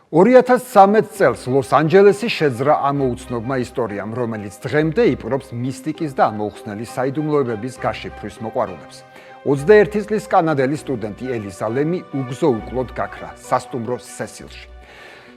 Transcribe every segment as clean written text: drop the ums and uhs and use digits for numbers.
2013 წელს ლოს-ანჯელესი შეძრა ამოუცნობმა ისტორიამ, რომელიც დღემდე იპყრობს მისტიკის და ამოუხსნელი საიდუმლოებების გაშიფვრის მოყვარულებს. 21 წლის კანადელი სტუდენტი ელიზა ლემი უგზო უკლოდ გაქრა სასტუმრო სესილში.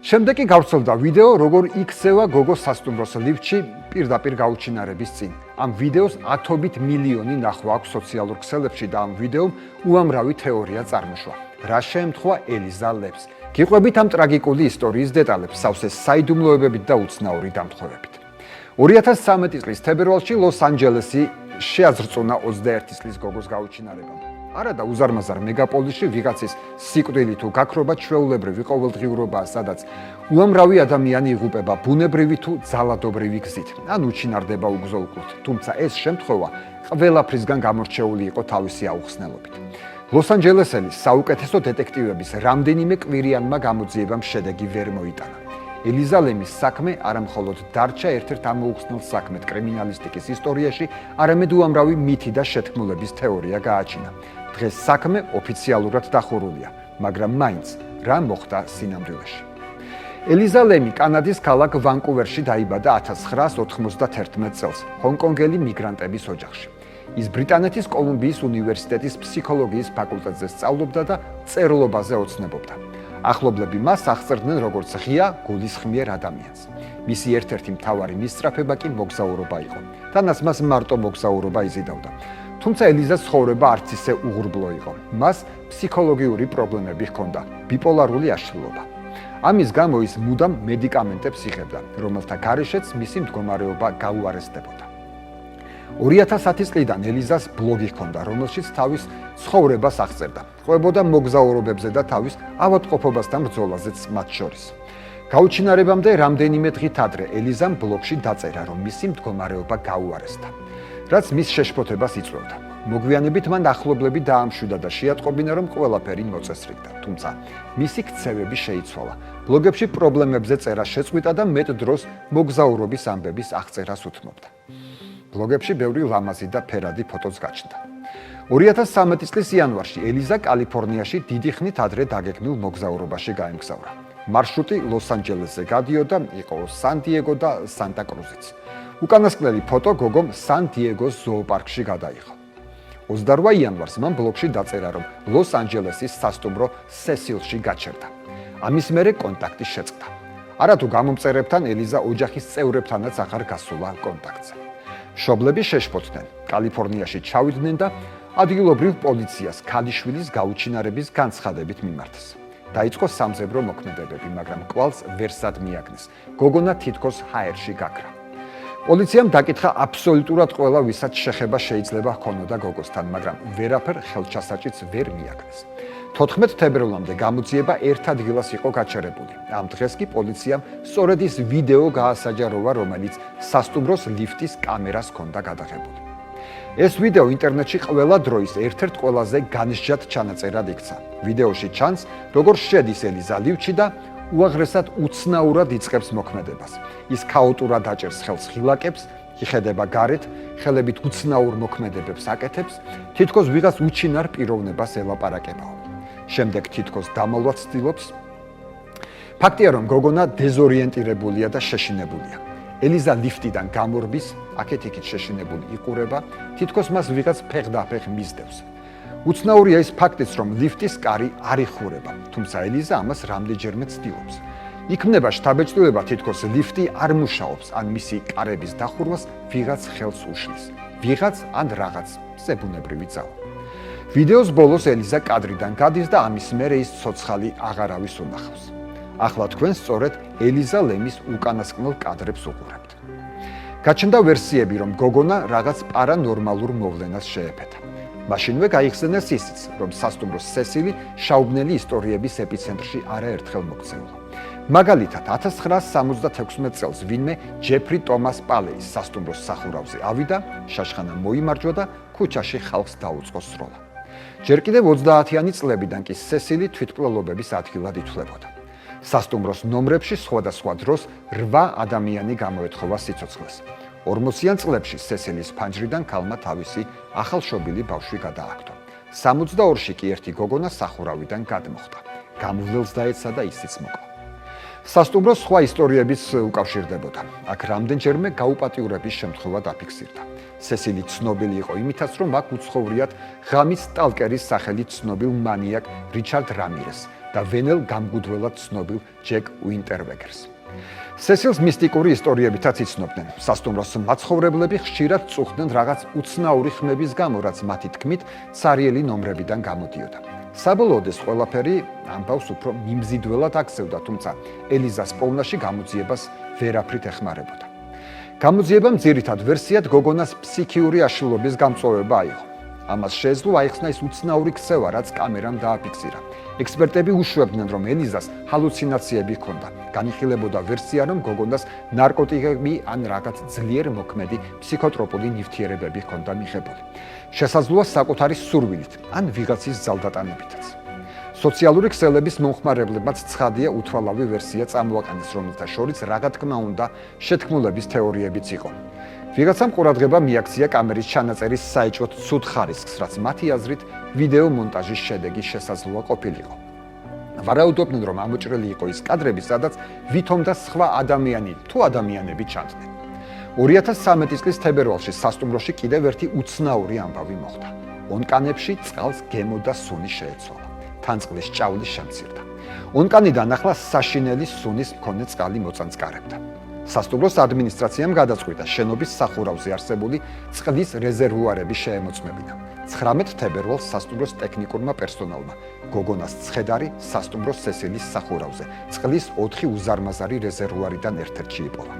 შემდეგ კი გავრცელდა ვიდეო, როგორ იქცევა გოგო სასტუმროს ლიფტში პირდაპირ გაუჩინარების წინ. ამ ვიდეოს ათობით მილიონი ნახვა აქვს სოციალურ ქსელებში და ამ ვიდეომ უამრავი თეორია წარმოშვა. რა შეემთხვა ელიზა ლემს? გიყვებით ამ ტრაგიკული ისტორიის დეტალებს სავსე საიდუმლოებებით და უცნაური დამთხოვებით. 2013 წლის თებერვალში ლოს-ანჯელესი შეაზრწუნა 21 წლის გოგოს გაუჩინარებამ. არა და უზარმაზარ მეგაპოლისში ვიღაცის სიკვდილი თუ გაქრობა ჩვეულებრივი ყოველდღიურობაა, სადაც უამრავი ადამიანი იღუპება ბუნებრივი თუ ძალადობრივი გზით, ან უჩინარდება უგზო უკლოდ. თუმცა ეს შემთხვევა ყველაფრისგან გამორჩეული იყო თავისი აუხსნელობით. ლოს-ანჯელესელის საუკეთესო დეტექტივების რამდენიმე კვირიანმა გამოძიებამ შედეგი ვერ მოიტანა. ელიზა ლემის საქმე არამხოლოდ დარჩა ერთ-ერთ ამოუხსნელ საქმედ კრიმინალისტიკის ისტორიაში, არამედ უამრავი მითი და შეთქმულების თეორია გააჩინა. დღეს საქმე ოფიციალურად დახურულია, მაგრამ მაინც რა მოხდა სინამდვილეში. ელიზა ლემი კანადის ქალაქ ვანკუვერში დაიბადა 1991 წელს ჰონკონგელი მიგრანტების ოჯახში. ის ბრიტანეთის კოლუმბიის უნივერსიტეტის ფსიქოლოგიის ფაკულტეტზე სწავლობდა და წერლობაზე ოცნებობდა. ახლობლები მას აღწერდნენ როგორც ღია, გულისხმიერ ადამიანს. მისი ერთ-ერთი მთავარი მისწრაფება კი მოგზაურობა იყო. თანაც მას მარტო მოგზაურობა იზიდავდა. თუმცა ელიზას ცხოვრება არც ისე უღრუბლო იყო. მას ფსიქოლოგიური პრობლემები ჰქონდა, ბიპოლარული აშლილობა. ამის გამო ის მუდამ მედიკამენტებს იღებდა, რომელთა გარეშეც მისი მდგომარეობა გაუარესდებოდა. 2010 წლიდან ელიზას ბლოგი ჰქონდა, რომელშიც თავის ცხოვრებას აღწერდა. ყვებოდა მოგზაურობებზე და თავის ავადმყოფობასთან ბრძოლაზეც მათ შორის. გაუჩინარებამდე რამდენიმე დღით ადრე ელიზამ ბლოგში დაწერა, რომ მისი მდგომარეობა გაუარესდა, რაც მის შეშფოთებას იწვევდა. მოგვიანებით მან ახლობლები დაამშვიდა და შეატყობინა, რომ ყველაფერი მოწესრიგდა, თუმცა მისი ქცევები შეიცვალა. ბლოგებში პრობლემებზე წერა შეწყვიტა და მეტ დროს მოგზაურობის ამბების აღწერას უთმობდა. ბლოგებში ბევრი ლამაზი და ფერადი ფოტოც გაჩნდა. 2013 წლის იანვარში ელიზა კალიფორნიაში დიდი ხნით ადრე დაგეგმილ მოგზაურობაში გაემგზავრა. მარშრუტი ლოს-ანჯელესზე გადიოდა, იყო სან-დიეგო და სანტა-კრუზიც. უკანასკნელი ფოტო გოგომ სან-დიეგოს ზოოპარკში გადაიღო. 28 იანვარს მან ბლოგში დაწერა, რომ ლოს-ანჯელესის სასტუმრო სესილში გაჩერდა. ამის მერე კონტაქტი შეწყდა. არათუ გამომწერებთან ელიზა ოჯახის წევრებთანაც აღარ გასულა კონტაქტზე. მშობლები შეშფოთდნენ, კალიფორნიაში ჩავიდნენ და ადგილობრივ პოლიციას ქალიშვილის გაუჩინარების განცხადებით მიმართეს. დაიწყო სამზებრო მოქმედებები, მაგრამ კვალს ვერსად მიაგნეს. გოგონა თითქოს ჰაერში გაქრა. პოლიციამ დაკითხა აბსოლუტურად ყველა, ვისაც შეხება შეიძლება ჰქონოდა გოგოსთან, მაგრამ ვერაფერ ხელჩასაჭიც ვერ მიაგნეს. 14 თებერვალამდე გამოძიება ერთ ადგილას იყო გაჩერებული. ამ დღეს კი პოლიციამ სწორედ ის ვიდეო გაასაჯაროვა, რომელიც სასტუმროს ლიფტის კამერას ჰქონდა გადაღებული. ეს ვიდეო ინტერნეტში ყველა დროის ერთ-ერთ ყველაზე განსჯად ჩანაწერად იქცა. ვიდეოში ჩანს, როგორ შედის ელიზა ლიფტში და უაღრესად უცნაურად იწყებს მოქმედებას. ის ქაოტურად აჭერს ხელს ღილაკებს, იხედება გარეთ, ხელებით უცნაურ მოქმედებებს აკეთებს, თითქოს ვიღაც უჩინარ პიროვნებას ელაპარაკებაო. შემდეგ თითქოს დამალვაც ცდილობს. ფაქტია, რომ გოგონა დეზორიენტირებულია და შეშინებულია. ელიზა ლიფტიდან გამორბის, აქეთ-იქით შეშინებული იყურება, თითქოს მას ვიღაც ფეხ-დაფეხ მისდევს. უცნაურია ის ფაქტიც, რომ ლიფტის კარი არ იხურება, თუმცა ელიზა ამას რამდენჯერმე ცდილობს. იქმნება შთაბეჭდილება, თითქოს ლიფტი არ მუშაობს, ან მისი კარების დახურვას ვიღაც ხელს უშლის. ვიღაც ან რაღაც ზებუნებრივი ძალა. ვიდეოს ბოლოს ელიზა კადრიდან გადის და ამის მერე ის ცოცხალი აღარავის უნახავს. ახლა თქვენ სწორედ ელიზა ლემის უკანასკნელ კადრებს უყურებთ. გაჩნდა ვერსიები, რომ გოგონა რაღაც პარანორმალურ მოვლენას შეეფეთა. მაშინვე გაიხსენეს ისიც, რომ სასტუმროს სესილი შაუბნელი ისტორიების ეპიცენტრში არაერთხელ მოქცეულა. მაგალითად, 1976 წელს ვინმე ჯეფრი ტომას პალეის სასტუმროს სახურავზე ავიდა, შაშხანა მოიმარჯვა და ქუჩაში ხალხს დაუწყო სროლა. ჯერ კიდევ 30-იანი წლებიდან კი სესილი თვითმკვლელობების ადგილად ითვლებოდა. სასტუმროს ნომრებში სხვადასხვა დროს 8 ადამიანი გამოეთხოვა სიცოცხლეს. 40-იან წლებში სესილის ფანჯრიდან ქალმა თავისი ახალშობილი ბავშვი გადააგდო. 62-ში კი ერთი გოგონა სახურავიდან გადმოხდა. გამვლელს დაეცა და ისიც მოკლა. სასტუმროს სხვა ისტორიებიც უკავშირდებოდა. აქ რამდენჯერმე გაუპატიურების შემთხვევა დაფიქსირდა. სესილი ცნობილი იყო იმითაც, რომ აქ უცხოვრიათ ღამის სტალკერის სახელით ცნობილ მანიაკ რიჩარდ რამირეს და ვენელ გამგუდველად ცნობილ ჯეკ უინტერბეგერს. სესილს მისტიკური ისტორიებითაც იცნობდნენ. სასტუმროს მაცხოვრებლები ხშირად წუხდნენ რაღაც უცნაური ხმების გამო, რაც მათი თქმით ცარიელი ნომრებიდან გამოდიოდა. საბოლოოდ ეს ყველაფერი ამბავს უფრო მიმზიდველად აქცევდა, თუმცა ელიზას პოვნაში გამოძიებას ვერაფრით ეხმარებოდა. გამოძიებამ ძირითად ვერსიად გოგონას ფსიქიური აშლილობის გამწვავება აიღო. ამას შეეძლო აიხსნა ის უცნაური ქცევა, რაც კამერამ დააფიქსირა. ექსპერტები უშვებდნენ, რომ ელიზას ჰალუცინაციები ჰქონდა. განიხილებოდა ვერსია, რომ გოგონას ნარკოტიკები ან რაღაც ძლიერ მოქმედი ფსიქოტროპული ნივთიერებები ჰქონდა მიღებული. შესაძლოა საკუთარი სურვილით ან ვიღაცის ძალდატანებითაც. სოციალური ქსელების მომხმარებლებმაც ცხადია უთვალავი ვერსია წამოაყენეს, რომელთა შორის რა თქმა უნდა შეთქმულების თეორიებიც იყო. ვიღაცამ ყურადღება მიაქცია კამერის ჩანაწერის საეჭვოდ ცუდ ხარისხს, რაც მათი აზრით ვიდეო მონტაჟის შედეგი შესაძლოა ყოფილიყო. ვარაუდობდნენ, რომ ამოჭრილი იყო ის კადრები, სადაც ვითომ და სხვა ადამიანი თუ ადამიანები ჩანდნენ. 2013 წლის თებერვალში სასტუმროში კიდევ ერთი უცნაური ამბავი მოხდა. ონკანებში წყალს გემო და სუნი შეეცვალა. თან წყლის ჭავლის შემცირდა. ონკანიდან ახლა საშინელი სუნის მქონე წყალი მოწანწკარებდა. სასტუმროს ადმინისტრაციამ გადაწყვიტა შენობის სახურავზე არსებული წყლის რეზერვუარების შეემოწმებინა. 19 თებერვალს სასტუმროს ტექნიკურმა პერსონალმა გოგონას ცხედარი სასტუმროს სესილის სახურავზე წყლის 4 უზარმაზარი რეზერვუარიდან ერთ-ერთში იპოვა.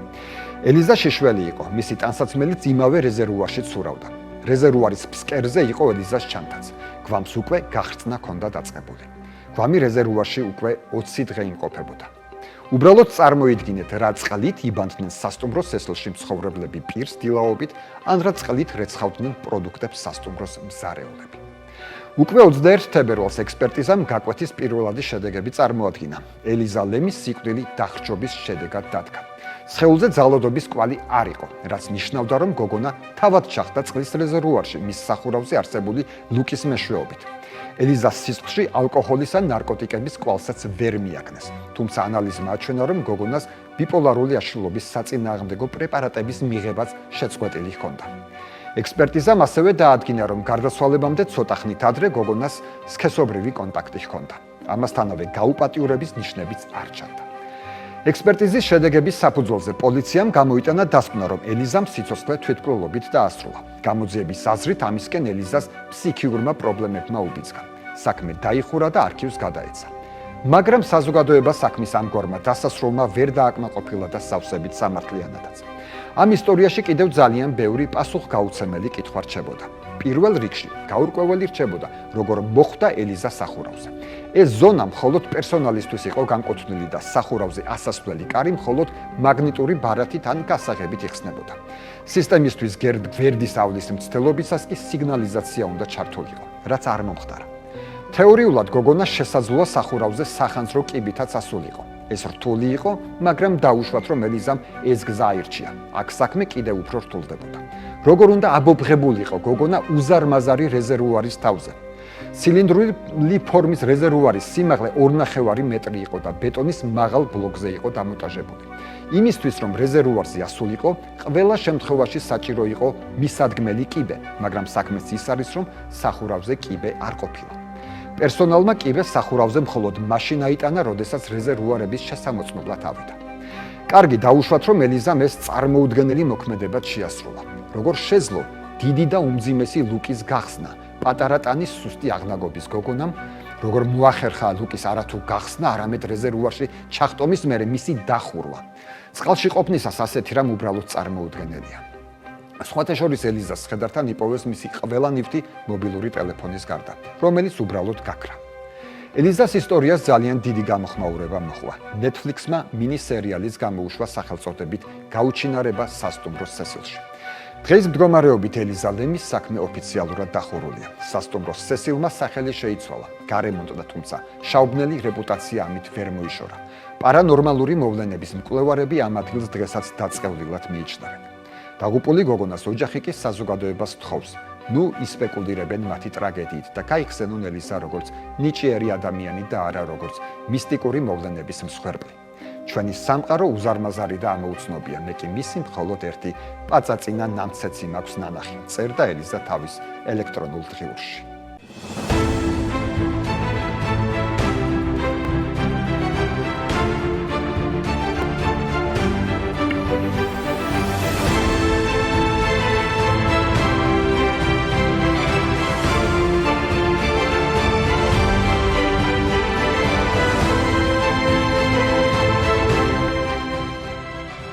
ელიზა შეშველი იყო, მისი ტანსაცმელიც იმავე რეზერვუარში ცურავდა. რეზერვუარის ფსკერზე იყო ელიზას ჩანთაც. გვამს უკვე გახრწნა ჰქონდა დაწყებული. გვამი რეზერვუარში უკვე 20 დღე იმყოფებოდა. უბრალოდ წარმოიდგინეთ, რა წყლით იბანდნენ სასტუმროს სესილში მცხოვრებლები პირს დილაობით, ან რა წყლით რეცხავდნენ პროდუქტებს სასტუმროს მზარეულები. უკვე 21 თებერვალს ექსპერტიზამ გაკვეთის პირველადი შედეგები წარმოადგინა. ელიზა ლემის სიკვდილი დახრჩობის შედეგად დადგა. სხეულზე ძალადობის კვალი არ იყო, რაც ნიშნავდა, რომ გოგონა თავად ჩახდა წყლის რეზერვუარში მის სახურავზე არსებული ლუკის მეშვეობით. ელიზას სისხლში ალკოჰოლის ან ნარკოტიკების კვალსაც ვერ მიაგნეს, თუმცა ანალიზმა აჩვენა, რომ გოგონას ბიპოლარული აშლილობის საწინააღმდეგო პრეპარატების მიღებაც შეწყვეტილი ჰქონდა. ექსპერტიზამ ასევე დაადგინა, რომ გარდაცვალებამდე ცოტა ხნით ადრე გოგონას სქესობრივი კონტაქტი ჰქონდა. ამასთანავე გაუპატიურების ნიშნებიც არ ჩანდა. ექსპერტიზის შედეგების საფუძველზე პოლიციამ გამოიტანა დასკვნა, რომ ელიზამ სიცოცხლე თვითმკვლელობით დაასრულა. გამოძიების აზრით ამისკენ ელიზას ფსიქიურმა პრობლემებმა უბიძგა. საქმე დაიხურა და არქივს გადაეცა. მაგრამ საზოგადოება საქმის ამგვარმა დასასრულმა ვერ დააკმაყოფილა და სავსებით სამართლიანადაც. ამ ისტორიაში კიდევ ძალიან ბევრი პასუხგაუცემელი კითხვა რჩებოდა. პირველ რიგში გაურკვეველი რჩებოდა, როგორ მოხვდა ელიზა სახურავზე. ეს ზონა მხოლოდ პერსონალისთვის იყო განკუთვნილი და სახურავზე ასასვლელი კარი მხოლოდ მაგნიტური ბარათით ან გასაღებით იხსნებოდა. სისტემისთვის გვერდის ავლის მცდელობისას კი სიგნალიზაცია უნდა ჩართულიყო, რაც არ მომხდარა. თეორიულად გოგონა შესაძლოა სახურავზე სახანძრო კიბითაც ასულიყო. ეს რთული იყო, მაგრამ დაუშვათ, რომ ელიზამ ეს გზა აირჩია. აქ საქმე კიდევ უფრო რთულდებოდა. როგორ უნდა აბობღებულიყო გოგონა უზარმაზარი რეზერვუარის თავზე. ცილინდრული ფორმის რეზერვუარის სიმაღლე 2.5 მეტრი იყო და ბეტონის მაღალ ბლოკზე იყო დამონტაჟებული. იმისთვის, რომ რეზერვუარზე ასულიყო, ყველა შემთხვევაში საჭირო იყო მისადგმელი კიბე, მაგრამ საქმეც ის არის, რომ სახურავზე კიბე არ ყოფილა. პერსონალმა კიბე სახურავზე მხოლოდ მაშინ აიტანა, როდესაც რეზერვუარების შესამოწმებლად ავიდა. კარგი დაუშვათ, რომ ელიზამ ეს წარმოუდგენელი მოქმედებად შეასრულა. როგორ შეძლო დიდი და უმძიმესი ლუკის გახსნა პატარა ტანის სუსტი აღნაგობის გოგონამ, როგორ მოახერხა ლუკის არათუ გახსნა, არამედ რეზერვუარში ჩახტომის მერე მისი დახურვა. წყალში ყოფნისას ასეთი რამ უბრალოდ წარმოუდგენელია. სხვათა შორის ელიზას შედართან იპოვეს მისი ყველა ნივთი მობილური ტელეფონის გარდა, რომელიც უბრალოდ გაქრა. ელიზას ისტორიას ძალიან დიდი გამოხმაურება მოჰყვა. Netflix-მა მინი-სერიალის გამოუშვა სახელწოდებით გაუჩინარება სასტუმროს სესილში. დღეს მდგომარეობით ელიზა ლემის საქმე ოფიციალურად დახურულია. სასტუმროს სესილმა სახელი შეიცვალა, გარემონტდა, თუმცა შაუბნელი რეპუტაცია ამით ვერ მოიშორა. პარანორმალური მოვლენების მკვლევარები ამ ადგილს დღესაც დაწყევლილად მიიჩნევენ. დაღუპული გოგონას ოჯახი კი საზოგადოებას თხოვს, ნუ ისპეკულირებენ მათი ტრაგედიით და გაიხსენონ ელიზა როგორც ნიჭიერი ადამიანი და არა როგორც მისტიკური მოვლენების მსხვერპლი. ჩვენი სამყარო უზარმაზარი და ამოუცნობია, მე კი მისი მხოლოდ ერთი პაწაწინა ნამცეცი მაქვს ნანახი. წერდა ელიზა თავის ელექტრონულ დღიურში.